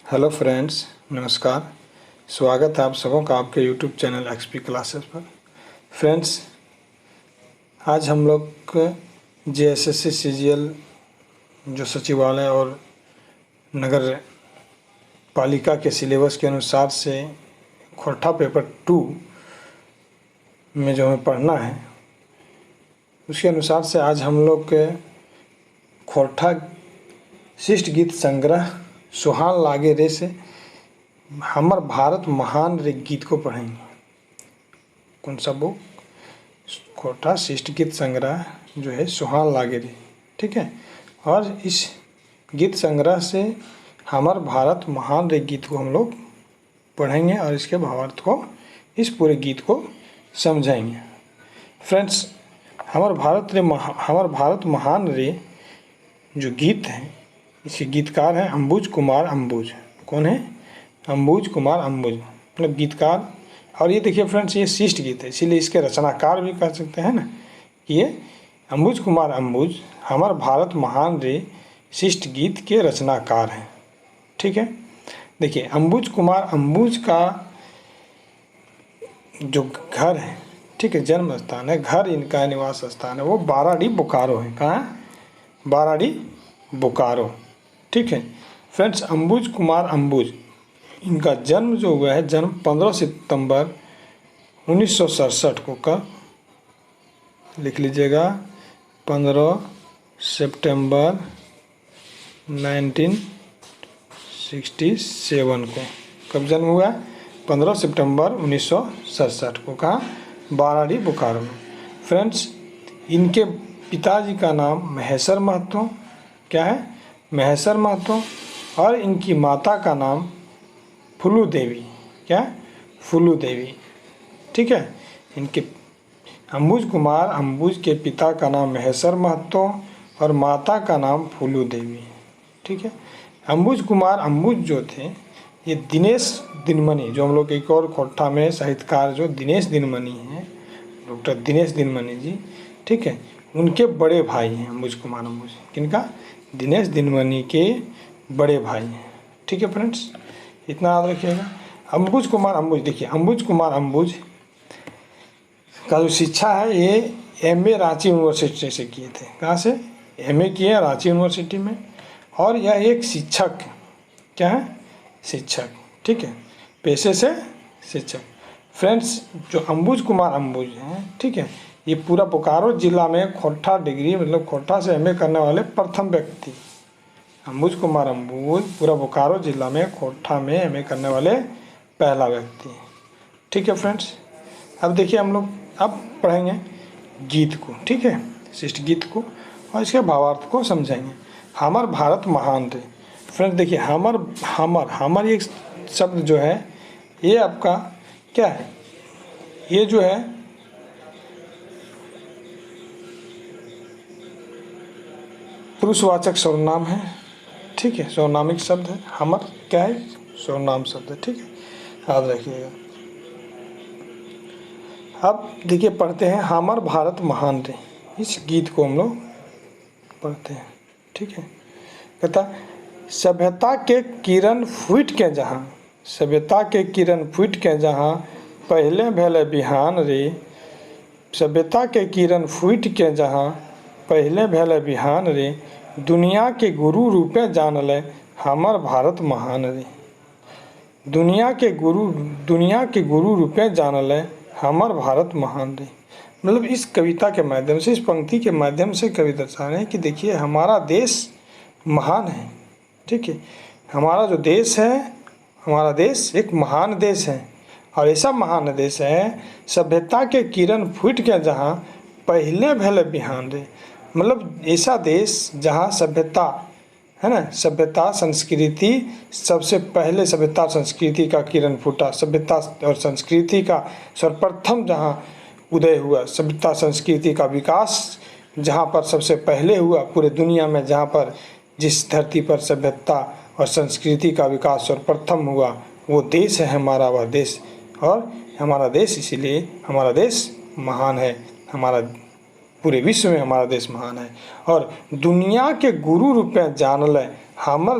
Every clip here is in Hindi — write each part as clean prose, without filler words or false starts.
हेलो फ्रेंड्स, नमस्कार। स्वागत है आप सबों का आपके यूट्यूब चैनल एक्सपी क्लासेस पर। फ्रेंड्स, आज हम लोग जेएसएससी सीजीएल जो सचिवालय और नगर पालिका के सिलेबस के अनुसार से खोरठा पेपर 2 में जो हमें पढ़ना है उसके अनुसार से आज हम लोग के खोरठा शिष्ट गीत संग्रह सुहान लागे रे से हमर भारत महान रे गीत को पढ़ेंगे। कौन सा बुक? खोरठा शिष्ट गीत संग्रह जो है सुहान लागे रे, ठीक है। और इस गीत संग्रह से हमर भारत महान रे गीत को हम लोग पढ़ेंगे और इसके भावार्थ को, इस पूरे गीत को समझेंगे। फ्रेंड्स, हमर भारत महान रे जो गीत है, इसके गीतकार हैं अंबुज कुमार अंबुज। कौन है? अंबुज कुमार अंबुज, मतलब गीतकार। और ये देखिए फ्रेंड्स, ये शिष्ट गीत है, इसीलिए इसके रचनाकार भी कह सकते हैं ना कि ये अंबुज कुमार अंबुज हमर भारत महान रे शिष्ट गीत के रचनाकार हैं, ठीक है। देखिए, अंबुज कुमार अंबुज का जो घर है, ठीक है, जन्म स्थान है, घर इनका निवास स्थान है, वो बाराडी बोकारो है। कहाँ है? बाराडी बोकारो, ठीक है। फ्रेंड्स, अंबुज कुमार अंबुज, इनका जन्म जो हुआ है, जन्म 15 सितंबर 1967 को का, लिख लीजिएगा, 15 सितंबर 1967 को। कब जन्म हुआ? 15 सितंबर 1967 को। कहाँ? बाराडी बोकारो में। फ्रेंड्स, इनके पिताजी का नाम महेश्वर महतो, क्या है? महेश्वर महतो। और इनकी माता का नाम फूलू देवी, क्या? फूलू देवी, ठीक है। इनके अंबुज कुमार अंबुज के पिता का नाम महेश्वर महतो और माता का नाम फूलू देवी, ठीक है। अंबुज कुमार अंबुज जो थे, ये दिनेश दिनमणि, जो हम लोग एक और खोरठा में साहित्यकार जो दिनेश दिनमणि हैं, डॉक्टर दिनेश दिनमणि जी, ठीक है, उनके बड़े भाई हैं अंबुज कुमार अंबुज। किनका? दिनेश दिनमणि के बड़े भाई हैं, ठीक है फ्रेंड्स, इतना याद रखिएगा। अंबुज कुमार अंबुज, देखिए, अंबुज कुमार अंबुज का जो शिक्षा है, ये एमए रांची यूनिवर्सिटी से किए थे। कहाँ से? एमए किए हैं रांची यूनिवर्सिटी में। और यह एक शिक्षक, क्या है? शिक्षक, ठीक है, पेशे से शिक्षक। फ्रेंड्स, जो अंबुज कुमार अंबुज हैं, ठीक है, ये पूरा बोकारो जिला में खोरठा डिग्री, मतलब खोरठा से एमए करने वाले प्रथम व्यक्ति। अंबुज कुमार अंबुज पूरा बोकारो जिला में खोरठा में एमए करने वाले पहला व्यक्ति, ठीक है फ्रेंड्स। अब देखिए, हम लोग अब पढ़ेंगे गीत को, ठीक है, शिष्ट गीत को, और इसके भावार्थ को समझेंगे। हमर भारत महान रे। फ्रेंड्स, देखिए, हमर एक शब्द जो है, ये आपका क्या है? ये जो है पुरुषवाचक सर्वनाम है, ठीक है, सर्वनामिक शब्द है। हमर क्या है? सर्वनाम शब्द है, ठीक है, याद रखिएगा। अब देखिए, पढ़ते हैं हमर भारत महान रे। इस गीत को हम लोग पढ़ते हैं, ठीक है। कहता, सभ्यता के किरण फूट के जहाँ, सभ्यता के किरण फूट के जहाँ पहले भेले बिहान रे। सभ्यता के किरण फूट के जहाँ पहले भेले बिहान रे। दुनिया के गुरु रूपे जानले हमर भारत महान रे। दुनिया के गुरु रूपे जानले हमर भारत महान रे। मतलब इस कविता के माध्यम से, इस पंक्ति के माध्यम से कवि दर्शा रहे हैं कि देखिए, हमारा देश महान है, ठीक है। हमारा जो देश है, हमारा देश एक महान देश है, और ऐसा महान देश है, सभ्यता के किरण फूट के जहाँ पहले भेले बिहान रे। मतलब ऐसा देश जहाँ सभ्यता है ना, सभ्यता संस्कृति, सबसे पहले सभ्यता संस्कृति का किरण फूटा, सभ्यता और संस्कृति का सर्वप्रथम जहाँ उदय हुआ, सभ्यता संस्कृति का विकास जहाँ पर सबसे पहले हुआ पूरे दुनिया में, जहाँ पर जिस धरती पर सभ्यता और संस्कृति का विकास सर्वप्रथम हुआ, वो देश है हमारा, वह देश। और हमारा देश, इसीलिए हमारा देश महान है, हमारा पूरे विश्व में हमारा देश महान है। और दुनिया के गुरु रूपे जानले हमर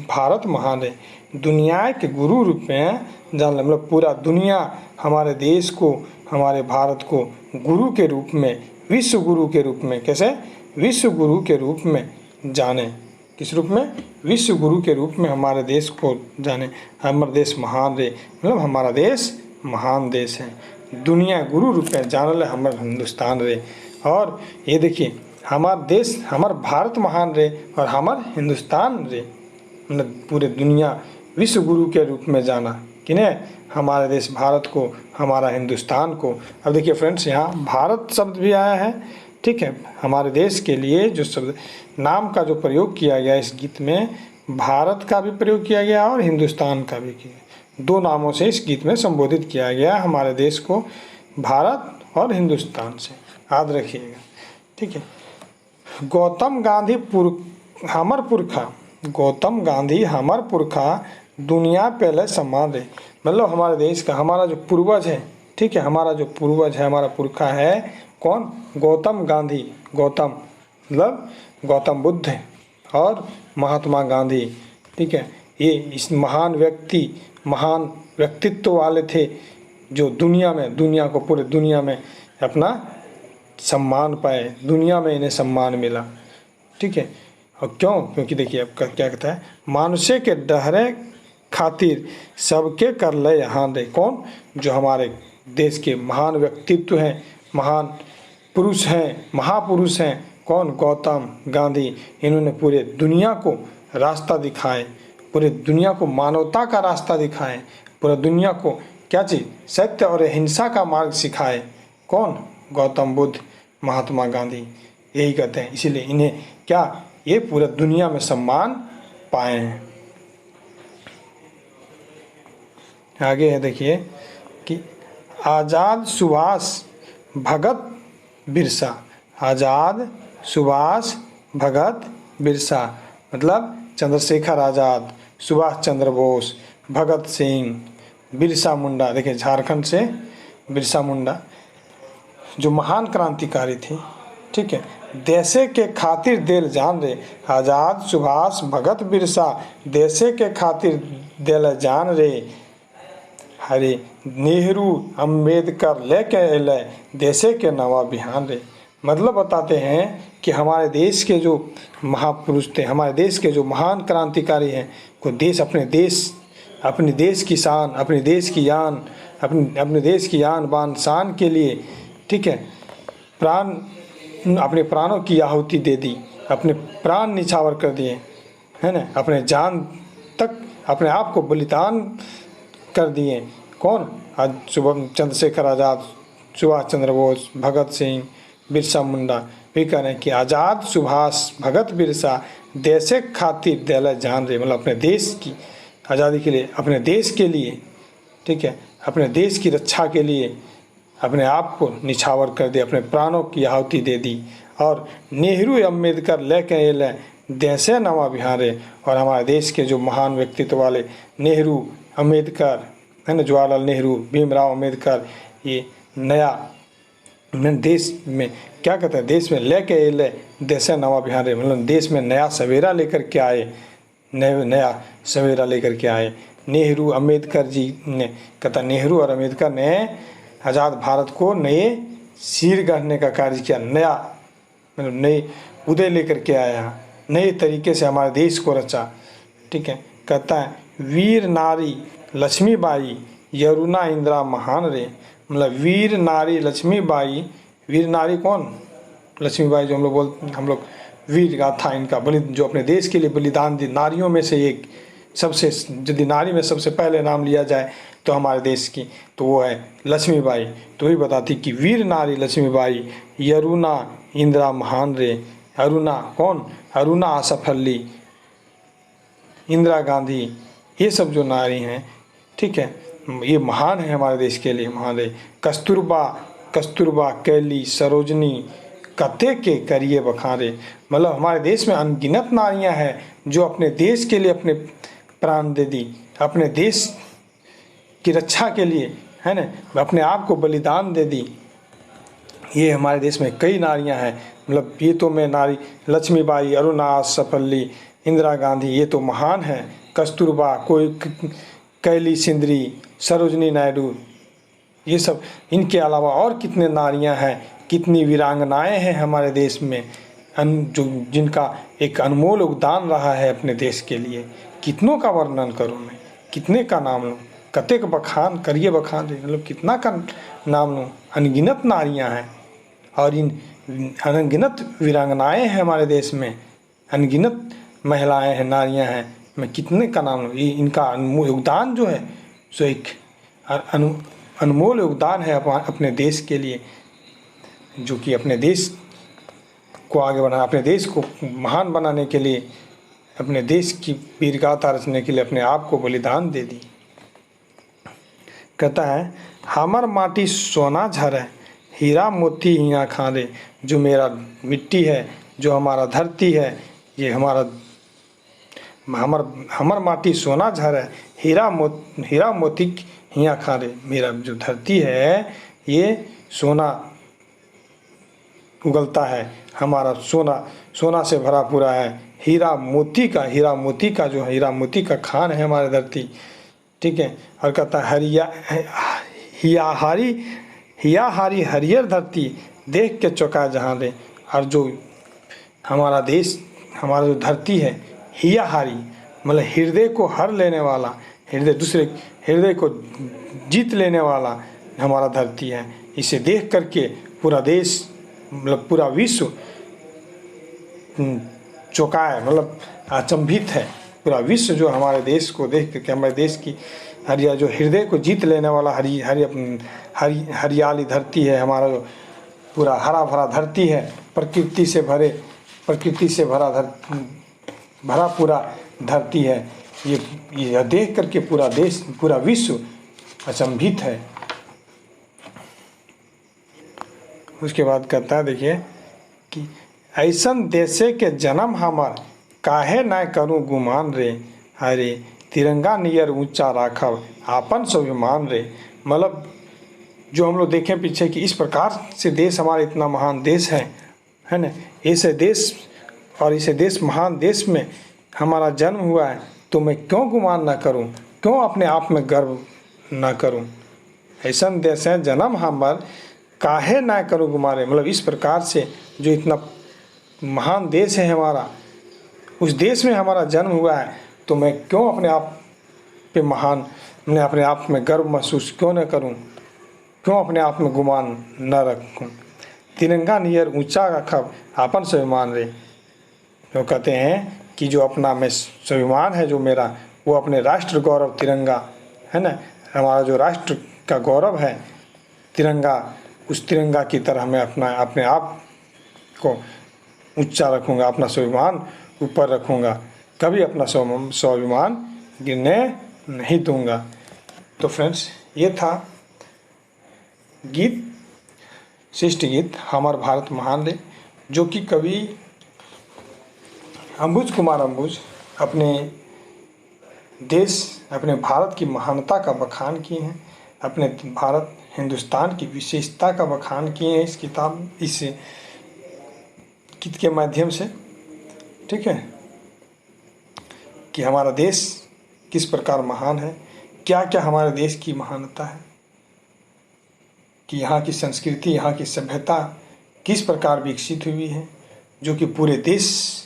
भारत महान है। दुनिया के गुरु रूप में जान ले, मतलब पूरा दुनिया हमारे देश को, हमारे भारत को गुरु के रूप में, विश्व गुरु के रूप में, कैसे विश्व गुरु के रूप में जाने। किस रूप में? विश्व गुरु के रूप में हमारे देश को जाने। हमारा देश महान रे, मतलब हमारा देश महान देश है, दुनिया गुरु रूप में जानल हमारा हिंदुस्तान रे। और ये देखिए हमारा देश, हमारा भारत महान रे और हमारा हिंदुस्तान रे, मतलब पूरे दुनिया विश्व गुरु के रूप में जाना किन्हें? हमारे देश भारत को, हमारा हिंदुस्तान को। अब देखिए फ्रेंड्स, यहाँ भारत शब्द भी आया है, ठीक है। हमारे देश के लिए जो शब्द नाम का जो प्रयोग किया गया इस गीत में, भारत का भी प्रयोग किया गया और हिंदुस्तान का भी किया। दो नामों से इस गीत में संबोधित किया गया हमारे देश को, भारत और हिंदुस्तान से, याद रखिएगा, ठीक है। गौतम गांधी हमर पुरखा, गौतम गांधी हमर पुरखा दुनिया पहले सम्मान दे, मतलब हमारे देश का, हमारा जो पूर्वज है, ठीक है, हमारा जो पूर्वज है, हमारा पुरखा है कौन? गौतम गांधी। गौतम मतलब गौतम बुद्ध है और महात्मा गांधी, ठीक है। ये इस महान व्यक्तित्व वाले थे जो दुनिया में, दुनिया को, पूरे दुनिया में अपना सम्मान पाए, दुनिया में इन्हें सम्मान मिला, ठीक है। और क्यों? क्योंकि देखिए अब क्या कहता है, मानुष्य के डहरे खातिर सबके कर ले यहाँ दे। कौन? जो हमारे देश के महान व्यक्तित्व हैं, महान पुरुष हैं, महापुरुष हैं। कौन? गौतम गांधी। इन्होंने पूरे दुनिया को रास्ता दिखाए, पूरे दुनिया को मानवता का रास्ता दिखाए, पूरे दुनिया को क्या चीज़? सत्य और अहिंसा का मार्ग सिखाए। कौन? गौतम बुद्ध, महात्मा गांधी, यही कहते हैं। इसीलिए इन्हें क्या, ये पूरे दुनिया में सम्मान पाए हैं। आगे है देखिए कि आज़ाद सुभाष भगत बिरसा, आज़ाद सुभाष भगत बिरसा मतलब चंद्रशेखर आज़ाद, सुभाष चंद्र बोस, भगत सिंह, बिरसा मुंडा। देखिए झारखंड से बिरसा मुंडा जो महान क्रांतिकारी थी, ठीक है। देशे के खातिर दिल जान रे, आज़ाद सुभाष भगत बिरसा देशे के खातिर दिल जान रे। हरे नेहरू अम्बेडकर लेके अले देशे के नवा बिहान रे। मतलब बताते हैं कि हमारे देश के जो महापुरुष थे, हमारे देश के जो महान क्रांतिकारी हैं, को देश, अपने देश की शान, अपने देश की यान, अपने देश की यान बान शान के लिए, ठीक है, अपने प्राणों की आहुति दे दी, अपने प्राण निछावर कर दिए, है ना, अपने जान तक अपने आप को बलिदान कर दिए। कौन? आज चंद्रशेखर आज़ाद, सुभाष चंद्र बोस, भगत सिंह, बिरसा मुंडा भी कह रहे हैं कि आज़ाद सुभाष भगत बिरसा देशे खातिर दिल जान रे, मतलब अपने देश की आज़ादी के लिए, अपने देश के लिए, ठीक है, अपने देश की रक्षा के लिए अपने आप को निछावर कर दिया, अपने प्राणों की आहुति दे दी। और नेहरू अम्बेडकर लेके अले देशे नवा बिहान रे। और हमारे देश के जो महान व्यक्तित्व वाले नेहरू, अम्बेडकर, है ना, जवाहरलाल नेहरू, भीमराव अम्बेडकर, ये नया देश में क्या कहते हैं, देश में लेके अले देशे नवा बिहान रे, मतलब देश में नया सवेरा लेकर के आए, नया सवेरा लेकर के आए। नेहरू अम्बेडकर जी ने, कहता नेहरू और अम्बेडकर ने आज़ाद भारत को नए सिर गढ़ने का कार्य किया, नया मतलब नए उदय लेकर के आया, नए तरीके से हमारे देश को रचा, ठीक है। कहता है वीर नारी लक्ष्मीबाई यरुणा इंदिरा महान रे, मतलब वीर नारी लक्ष्मीबाई, वीर नारी कौन? लक्ष्मीबाई, जो हम लोग वीर गाथा इनका जो अपने देश के लिए बलिदान दी, नारियों में से एक सबसे, यदि नारी में सबसे पहले नाम लिया जाए तो हमारे देश की, तो वो है लक्ष्मीबाई। तो वही बताती कि वीर नारी लक्ष्मीबाई यरुणा इंदिरा महान रे। अरुणा कौन? अरुणा आसफ अली, इंदिरा गांधी, ये सब जो नारी हैं, ठीक है, ये महान है हमारे देश के लिए, महान है। कस्तूरबा कैली सरोजनी कते के करिए बखारे, मतलब हमारे देश में अनगिनत नारियां हैं जो अपने देश के लिए अपने प्राण दे दी, अपने देश की रक्षा के लिए, है ना, अपने आप को बलिदान दे दी। ये हमारे देश में कई नारियां हैं मतलब ये तो मैं नारी, लक्ष्मीबाई, अरुणा सफल्ली, इंदिरा गांधी, ये तो महान हैं। कस्तूरबा, कोई कैली सिंदरी, सरोजनी नायडू, ये सब, इनके अलावा और कितने नारियां हैं, कितनी वीरांगनाएं हैं हमारे देश में, जो जिनका एक अनमोल योगदान रहा है अपने देश के लिए। कितनों का वर्णन करूं मैं, कितने का नाम लूँ, कतेक बखान करिए बखान, मतलब कितना का नाम लूँ। अनगिनत नारियां हैं और इन अनगिनत वीरांगनाएं हैं हमारे देश में, अनगिनत महिलाएं हैं, नारियां हैं, मैं कितने का नाम लूँ। ये इनका योगदान जो है सो एक अनमोल योगदान है अपने देश के लिए, जो कि अपने देश को आगे बढ़ाना, अपने देश को महान बनाने के लिए, अपने देश की वीरगाथा रचने के लिए अपने आप को बलिदान दे दी। कहता है, हमर माटी सोना झरे, हीरा मोती हिया खारे। जो मेरा मिट्टी है, जो हमारा धरती है, ये हमर माटी सोना झरे, हीरा मोती हिया खारे। मेरा जो धरती है ये सोना उगलता है, हमारा सोना से भरा पूरा है। हीरा मोती का जो हीरा मोती का खान है हमारी धरती, ठीक है। और कहता है, हिया हारी हरियर धरती, देख के चौंका जहाँ दे। और जो हमारा देश, हमारा जो धरती है, हिया हारी मतलब हृदय को हर लेने वाला, दूसरे हृदय को जीत लेने वाला हमारा धरती है। इसे देख करके पूरा देश, मतलब पूरा विश्व चौंका है, मतलब अचंभित है। पूरा विश्व जो हमारे देश को देख करके, हमारे देश की हरिया जो हृदय को जीत लेने वाला हरियाली धरती है, हमारा जो पूरा हरा भरा धरती है, प्रकृति से भरा पूरा धरती है। ये देख करके पूरा देश, पूरा विश्व अचंभित है। उसके बाद कहता है, देखिए कि ऐसन देशे के जन्म हमार, काहे ना करूं गुमान रे। अरे तिरंगा नियर ऊंचा राखब, आपन स्वाभिमान रे। मतलब जो हम लोग देखें पीछे कि इस प्रकार से देश हमारा इतना महान देश है ना। ऐसे देश और इसे देश, महान देश में हमारा जन्म हुआ है, तो मैं क्यों गुमान ना करूं, क्यों अपने आप में गर्व ना करूं। ऐसन देश है जन्म हमार, काहे ना करूं गुमारे। मतलब इस प्रकार से जो इतना महान देश है हमारा, उस देश में हमारा जन्म हुआ है, तो मैं क्यों अपने आप पे महान, मैं अपने आप में गर्व महसूस क्यों न करूं, क्यों अपने आप में गुमान न रखूं। तिरंगा नियर ऊंचा रखब, आपन स्वाभिमान रे। तो कहते हैं कि जो अपना मैं स्वाभिमान है जो मेरा, वो अपने राष्ट्र गौरव तिरंगा है ना, हमारा जो राष्ट्र का गौरव है तिरंगा, उस तिरंगा की तरह मैं अपने आप को ऊंचा रखूंगा, अपना स्वाभिमान ऊपर रखूंगा, कभी अपना स्वाभिमान गिरने नहीं दूंगा। तो फ्रेंड्स, ये था गीत, श्रेष्ठ गीत हमर भारत महान रे, जो कि कवि अंबुज कुमार अंबुज अपने देश, अपने भारत की महानता का बखान किए हैं, अपने भारत हिंदुस्तान की विशेषता का बखान किए हैं इस गीत के माध्यम से, ठीक है। कि हमारा देश किस प्रकार महान है, क्या क्या हमारे देश की महानता है, कि यहाँ की संस्कृति, यहाँ की सभ्यता किस प्रकार विकसित हुई है, जो कि पूरे देश,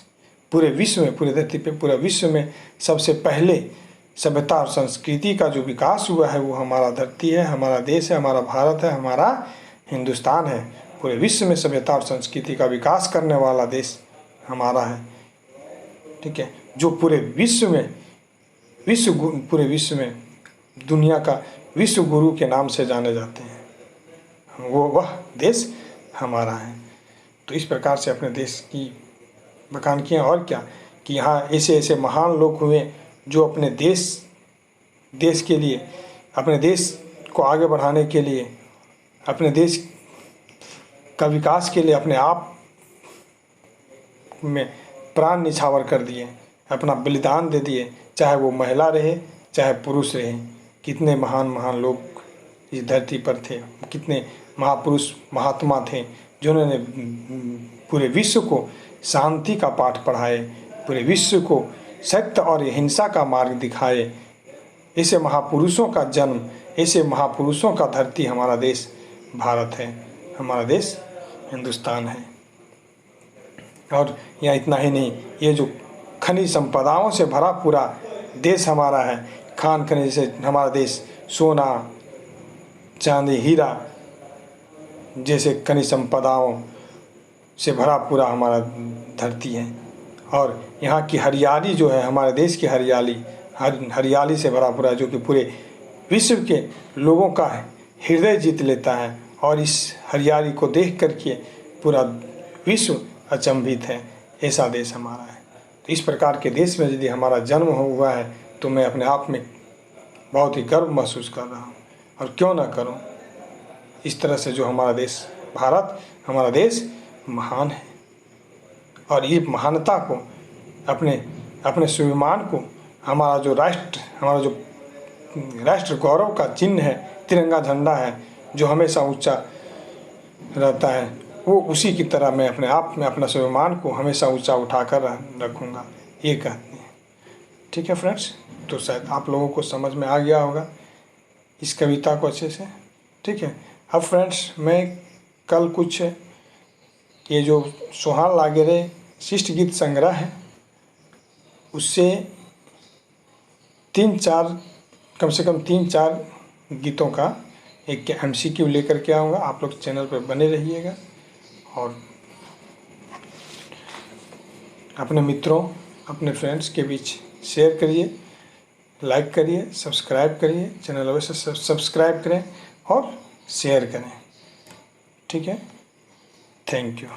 पूरे विश्व में, पूरे धरती पे, पूरे विश्व में सबसे पहले सभ्यता और संस्कृति का जो विकास हुआ है वो हमारा धरती है, हमारा देश है, हमारा भारत है, हमारा हिंदुस्तान है। पूरे विश्व में सभ्यता और संस्कृति का विकास करने वाला देश हमारा है, ठीक है। जो पूरे विश्व में दुनिया का विश्व गुरु के नाम से जाने जाते हैं, वह देश हमारा है। तो इस प्रकार से अपने देश की बखान किया। और क्या कि यहाँ ऐसे ऐसे महान लोग हुए जो अपने देश के लिए, अपने देश को आगे बढ़ाने के लिए, अपने देश का विकास के लिए अपने आप में प्राण निछावर कर दिए, अपना बलिदान दे दिए, चाहे वो महिला रहे चाहे पुरुष रहे। कितने महान महान लोग इस धरती पर थे, कितने महापुरुष महात्मा थे जिन्होंने पूरे विश्व को शांति का पाठ पढ़ाए, पूरे विश्व को सत्य और हिंसा का मार्ग दिखाए। ऐसे महापुरुषों का जन्म, ऐसे महापुरुषों का धरती हमारा देश भारत है, हमारा देश हिंदुस्तान है। और यहाँ इतना ही नहीं, ये जो खनिज संपदाओं से भरा पूरा देश हमारा है, खान खनिज से हमारा देश, सोना चांदी हीरा जैसे खनिज संपदाओं से भरा पूरा हमारा धरती है। और यहाँ की हरियाली जो है, हमारे देश की हरियाली से भरा पूरा, जो कि पूरे विश्व के लोगों का हृदय जीत लेता है। और इस हरियाली को देख करके पूरा विश्व अचंभित है। ऐसा देश हमारा है। तो इस प्रकार के देश में यदि हमारा जन्म हुआ है तो मैं अपने आप में बहुत ही गर्व महसूस कर रहा हूँ। और क्यों ना करूँ, इस तरह से जो हमारा देश भारत, हमारा देश महान है। और ये महानता को, अपने स्वाभिमान को, हमारा जो राष्ट्र गौरव का चिन्ह है, तिरंगा झंडा है जो हमेशा ऊंचा रहता है, वो उसी की तरह मैं अपने आप में अपना स्वाभिमान को हमेशा ऊंचा उठाकर रखूँगा, ये कहते हैं। ठीक है फ्रेंड्स, तो शायद आप लोगों को समझ में आ गया होगा इस कविता को अच्छे से। ठीक है, अब फ्रेंड्स मैं कल कुछ ये जो सोहान लागेरे शिष्ट गीत संग्रह है उससे कम से कम 3-4 गीतों का एक MCQ लेकर के आऊँगा। आप लोग चैनल पर बने रहिएगा और अपने मित्रों, अपने फ्रेंड्स के बीच शेयर करिए, लाइक करिए, सब्सक्राइब करिए, चैनल अवश्य सब्सक्राइब करें और शेयर करें। ठीक है, थैंक यू।